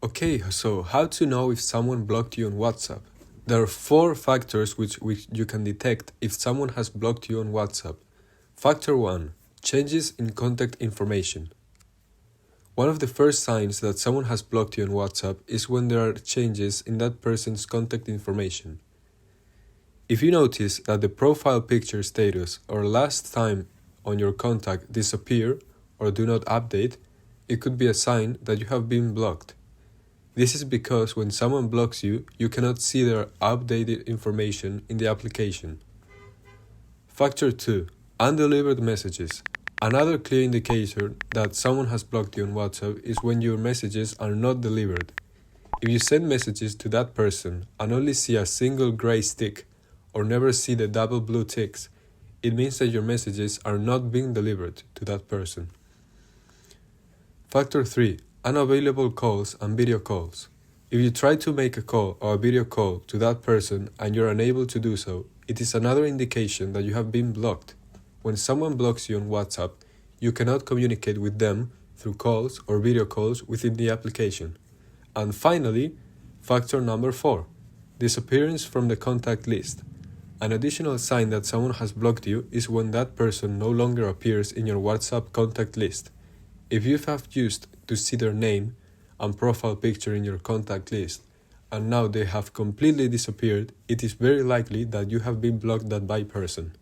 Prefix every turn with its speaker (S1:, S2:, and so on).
S1: Okay, so how to know if someone blocked you on WhatsApp? There are 4 factors which you can detect if someone has blocked you on WhatsApp. Factor 1. Changes in contact information. One of the first signs that someone has blocked you on WhatsApp is when there are changes in that person's contact information. If you notice that the profile picture status or last time on your contact disappear or do not update, it could be a sign that you have been blocked. This is because when someone blocks you, you cannot see their updated information in the application. Factor 2. Undelivered messages. Another clear indicator that someone has blocked you on WhatsApp is when your messages are not delivered. If you send messages to that person and only see a single gray stick or never see the double blue ticks, it means that your messages are not being delivered to that person. Factor 3. Unavailable calls and video calls. If you try to make a call or a video call to that person and you're unable to do so, it is another indication that you have been blocked. When someone blocks you on WhatsApp, you cannot communicate with them through calls or video calls within the application. And finally, factor number 4. Disappearance from the contact list. An additional sign that someone has blocked you is when that person no longer appears in your WhatsApp contact list. If you have used to see their name and profile picture in your contact list, and now they have completely disappeared, it is very likely that you have been blocked by that person.